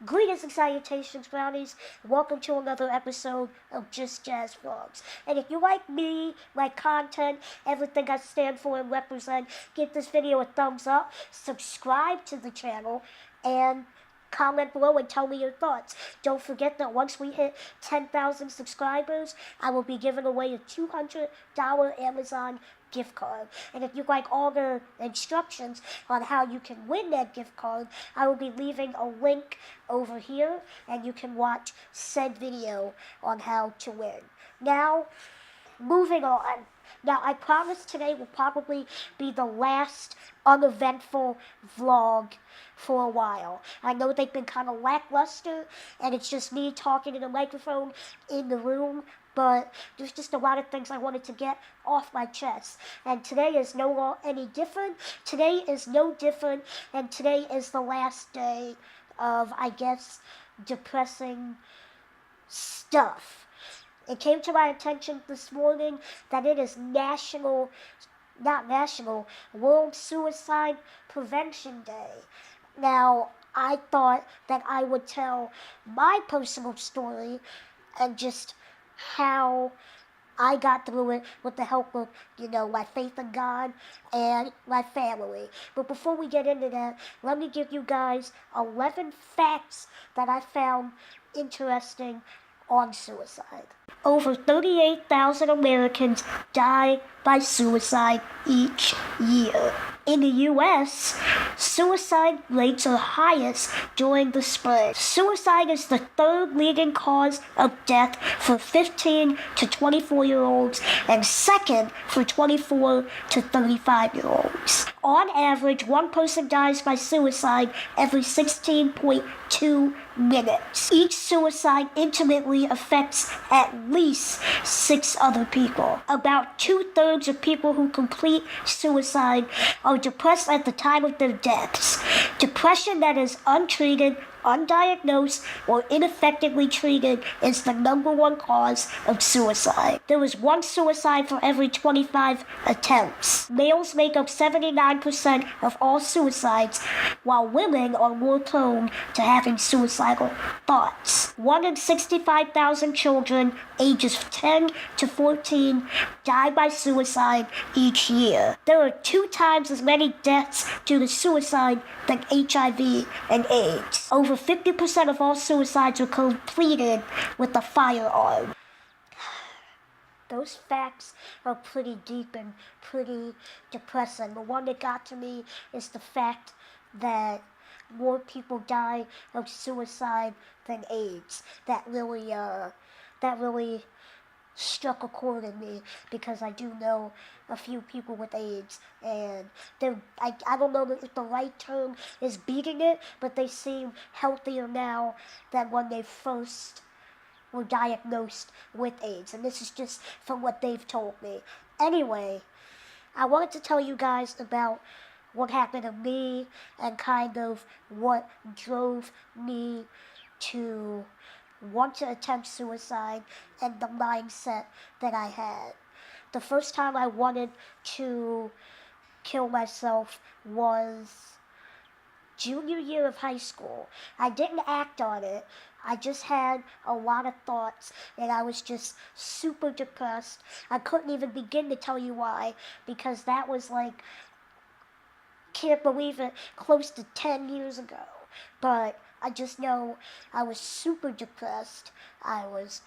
Greetings and salutations, brownies. Welcome to another episode of Just Jazz Vlogs. And if you like me, my content, everything I stand for and represent, give this video a thumbs up, subscribe to the channel, and comment below and tell me your thoughts. Don't forget that once we hit 10,000 subscribers, I will be giving away a $200 Amazon gift card. And if you like all the instructions on how you can win that gift card, I will be leaving a link over here and you can watch said video on how to win. Now, moving on. Now, I promise today will probably be the last uneventful vlog for a while. I know they've been kind of lackluster, and it's just me talking to the microphone in the room, but there's just a lot of things I wanted to get off my chest. And today is any different. Today is no different, and today is the last day of, I guess, depressing stuff. It came to my attention this morning that it is World Suicide Prevention Day. Now, I thought that I would tell my personal story and just how I got through it with the help of, my faith in God and my family. But before we get into that, let me give you guys 11 facts that I found interesting on suicide. Over 38,000 Americans die by suicide each year. In the U.S., suicide rates are highest during the spring. Suicide is the third leading cause of death for 15 to 24-year-olds and second for 24 to 35-year-olds. On average, one person dies by suicide every 16.2 minutes. Each suicide intimately affects at least 6 other people. About 2/3 of people who complete suicide are depressed at the time of their deaths. Depression that is untreated, undiagnosed, or ineffectively treated is the #1 cause of suicide. There is one suicide for every 25 attempts. Males make up 79% of all suicides, while women are more prone to having suicidal thoughts. 1 in 65,000 children ages 10 to 14 die by suicide each year. There are 2 times as many deaths due to suicide than HIV and AIDS. Over 50% of all suicides are completed with a firearm. Those facts are pretty deep and pretty depressing. The one that got to me is the fact that more people die of suicide than AIDS. That really struck a chord in me because I do know a few people with AIDS, and I don't know if the right term is beating it, but they seem healthier now than when they first were diagnosed with AIDS, and this is just from what they've told me. Anyway, I wanted to tell you guys about what happened to me and kind of what drove me to want to attempt suicide and the mindset that I had. The first time I wanted to kill myself was junior year of high school. I didn't act on it. I just had a lot of thoughts and I was just super depressed. I couldn't even begin to tell you why, because that was like, can't believe it, close to 10 years ago. But I just know I was super depressed. I was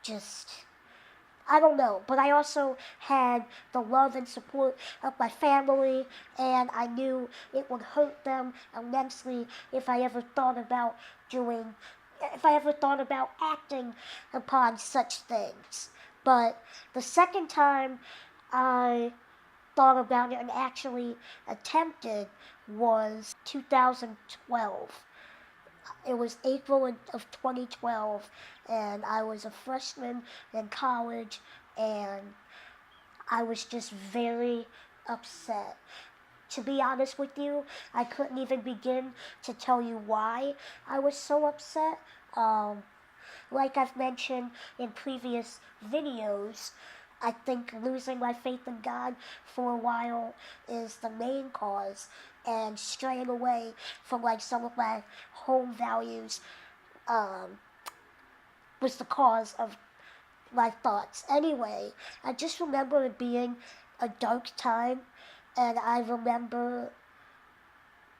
just, I don't know. But I also had the love and support of my family, and I knew it would hurt them immensely if I ever thought about acting upon such things. But the second time I thought about it and actually attempted was 2012. It was April of 2012, and I was a freshman in college, and I was just very upset. To be honest with you, I couldn't even begin to tell you why I was so upset. Like I've mentioned in previous videos, I think losing my faith in God for a while is the main cause, and straying away from like some of my home values um, was the cause of my thoughts. Anyway, I just remember it being a dark time, and I remember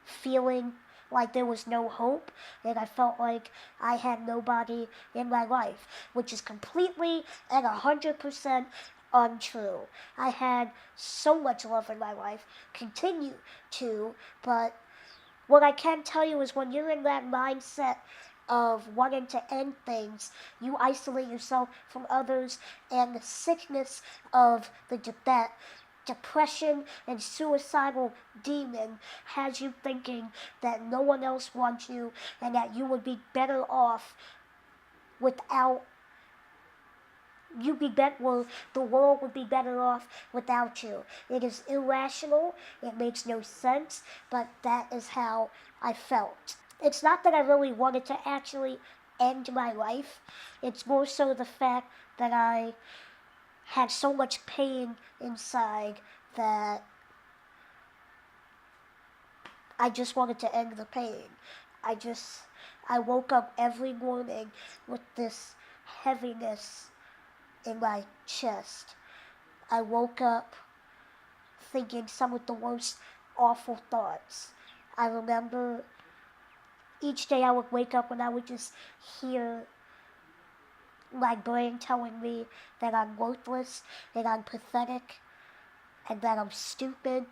feeling like there was no hope, and I felt like I had nobody in my life, which is completely and 100% untrue. I had so much love in my life, continue to, but what I can tell you is when you're in that mindset of wanting to end things, you isolate yourself from others, and the sickness of that depression and suicidal demon has you thinking that no one else wants you and that you would be better off without well, the world would be better off without you. It is irrational, it makes no sense, but that is how I felt. It's not that I really wanted to actually end my life, it's more so the fact that I had so much pain inside that I just wanted to end the pain. I woke up every morning with this heaviness in my chest. I woke up thinking some of the most awful thoughts. I remember each day I would wake up and I would just hear my brain telling me that I'm worthless, that I'm pathetic, and that I'm stupid,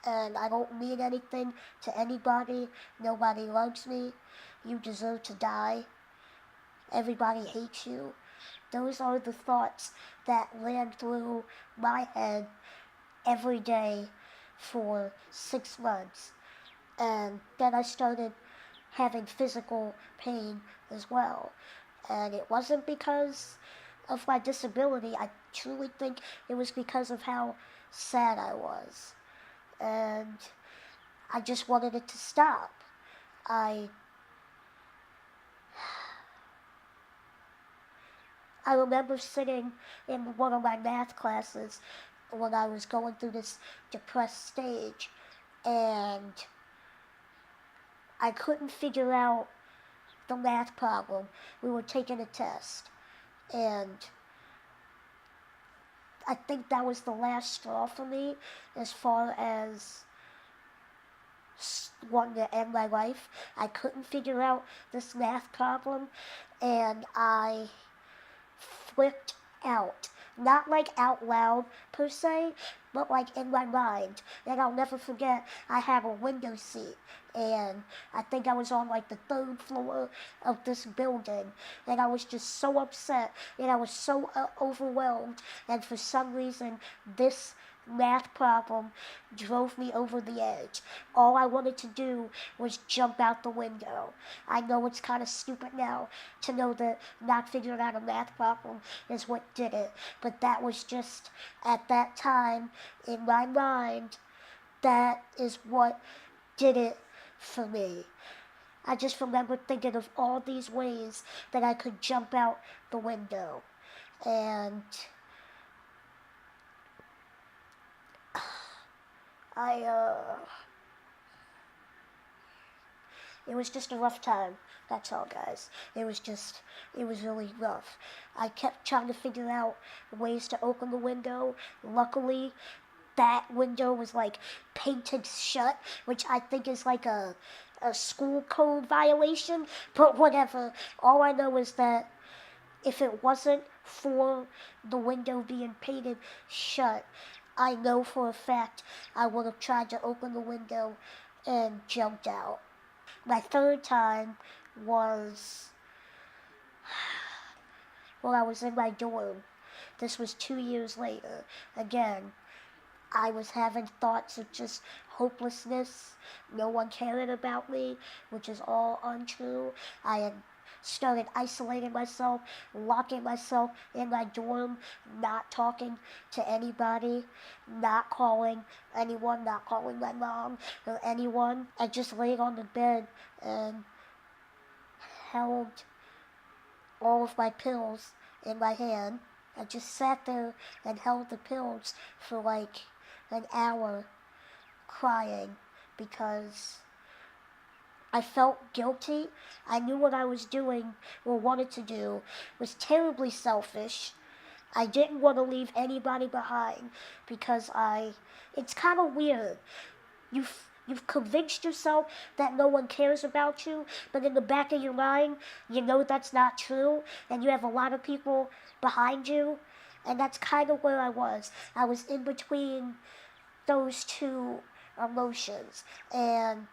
and I don't mean anything to anybody. Nobody loves me. You deserve to die. Everybody hates you. Those are the thoughts that ran through my head every day for 6 months. And then I started having physical pain as well. And it wasn't because of my disability. I truly think it was because of how sad I was. And I just wanted it to stop. I remember sitting in one of my math classes when I was going through this depressed stage, and I couldn't figure out the math problem. We were taking a test, and I think that was the last straw for me as far as wanting to end my life. I couldn't figure out this math problem, and I flipped out. Not like out loud per se, but like in my mind. And I'll never forget, I had a window seat, and I think I was on like the 3rd floor of this building, and I was just so upset, and I was so overwhelmed, and for some reason this math problem drove me over the edge. All I wanted to do was jump out the window. I know it's kind of stupid now to know that not figuring out a math problem is what did it, but that was just, at that time, in my mind, that is what did it for me. I just remember thinking of all these ways that I could jump out the window. And it was just a rough time. That's all, guys. It was really rough. I kept trying to figure out ways to open the window. Luckily, that window was like painted shut, which I think is like a school code violation, but whatever. All I know is that if it wasn't for the window being painted shut, I know for a fact I would have tried to open the window and jumped out. My 3rd time was when I was in my dorm. This was 2 years later. Again, I was having thoughts of just hopelessness, no one caring about me, which is all untrue. I had started isolating myself, locking myself in my dorm, not talking to anybody, not calling anyone, not calling my mom or anyone. I just laid on the bed and held all of my pills in my hand. I just sat there and held the pills for like an hour, crying. because I felt guilty. I knew what I was doing or wanted to do was terribly selfish. I didn't want to leave anybody behind because it's kind of weird. You've convinced yourself that no one cares about you, but in the back of your mind, you know that's not true, and you have a lot of people behind you, and that's kind of where I was. I was in between those two emotions, and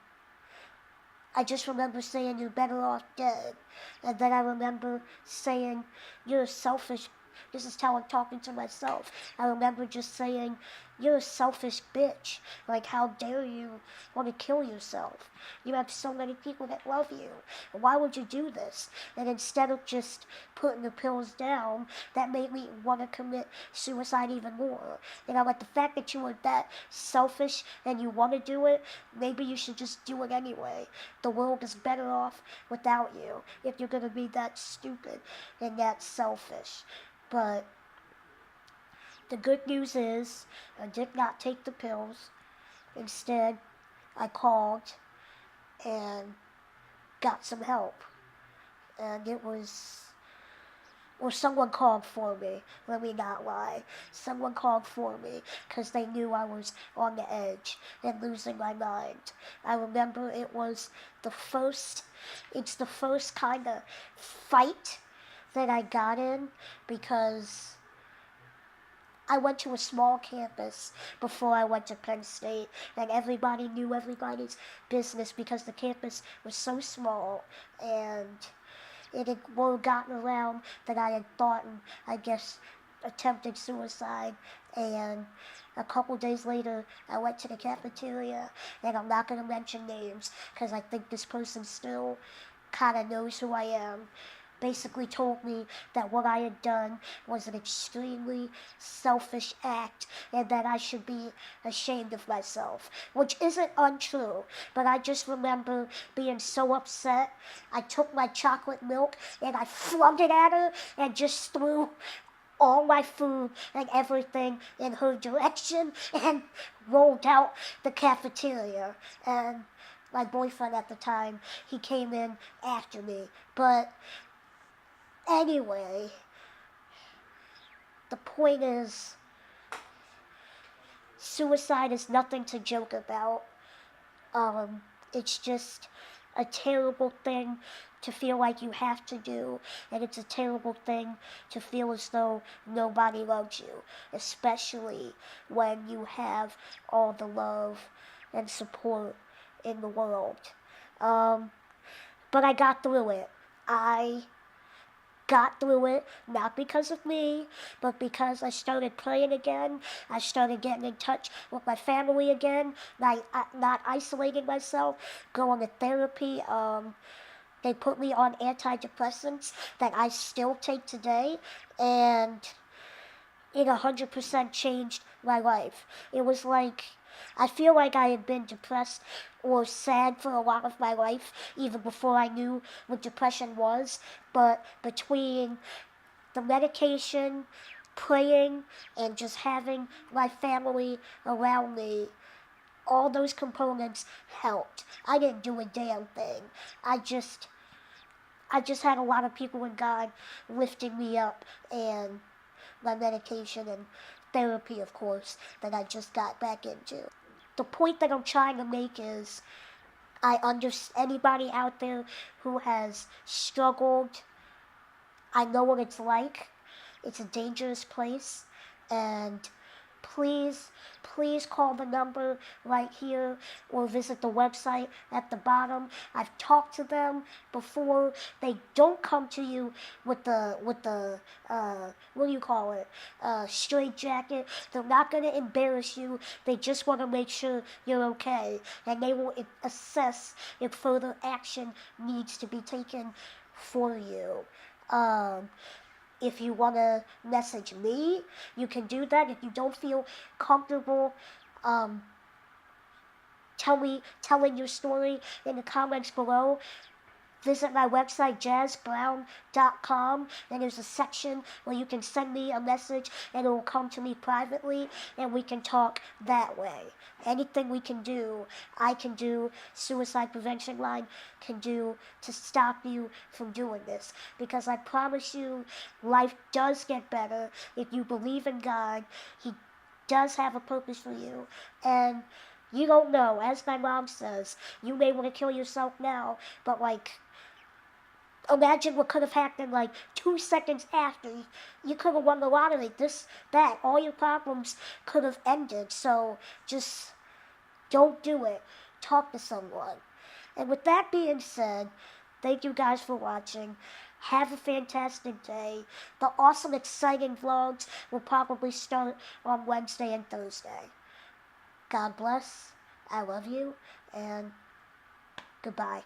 I just remember saying, "You're better off dead," and then I remember saying, "You're selfish." This is how I'm talking to myself. I remember just saying, "You're a selfish bitch. Like, how dare you want to kill yourself? You have so many people that love you. Why would you do this?" And instead of just putting the pills down, that made me want to commit suicide even more. Like the fact that you were that selfish and you want to do it, maybe you should just do it anyway. The world is better off without you if you're going to be that stupid and that selfish. But the good news is I did not take the pills. Instead, I called and got some help. And it was, or someone called for me, let me not lie. Someone called for me because they knew I was on the edge and losing my mind. I remember it's the first kind of fight that I got in because I went to a small campus before I went to Penn State, and everybody knew everybody's business because the campus was so small, and it had word gotten around that I had thought and, I guess, attempted suicide. And a couple days later, I went to the cafeteria, and I'm not going to mention names because I think this person still kind of knows who I am, basically told me that what I had done was an extremely selfish act and that I should be ashamed of myself, which isn't untrue, but I just remember being so upset. I took my chocolate milk and I flung it at her and just threw all my food and everything in her direction and rolled out the cafeteria. And my boyfriend at the time, he came in after me. But anyway, the point is, suicide is nothing to joke about. It's just a terrible thing to feel like you have to do, and it's a terrible thing to feel as though nobody loves you, especially when you have all the love and support in the world. But I got through it. I got through it, not because of me, but because I started praying again. I started getting in touch with my family again, not isolating myself, going to therapy. They put me on antidepressants that I still take today, and it 100% changed my life. It was like, I feel like I had been depressed or sad for a lot of my life, even before I knew what depression was. But between the medication, praying, and just having my family around me, all those components helped. I didn't do a damn thing. I just had a lot of people in God lifting me up, and my medication and therapy, of course, that I just got back into. The point that I'm trying to make is, I understand anybody out there who has struggled. I know what it's like. It's a dangerous place, and please call the number right here or visit the website at the bottom. I've talked to them before. They don't come to you with the what do you call it, straight jacket. They're not going to embarrass you. They just want to make sure you're okay, and they will assess if further action needs to be taken for you. If you want to message me, you can do that. If you don't feel comfortable telling your story in the comments below, visit my website, jazzbrown.com, and there's a section where you can send me a message and it will come to me privately and we can talk that way. Anything we can do, I can do, Suicide Prevention Line can do to stop you from doing this. Because I promise you, life does get better if you believe in God. He does have a purpose for you. And you don't know, as my mom says, you may want to kill yourself now, but imagine what could have happened 2 seconds after. You could have won the lottery, this, that, all your problems could have ended. So just don't do it. Talk to someone. And with that being said, thank you guys for watching. Have a fantastic day. The awesome, exciting vlogs will probably start on Wednesday and Thursday. God bless. I love you. And goodbye.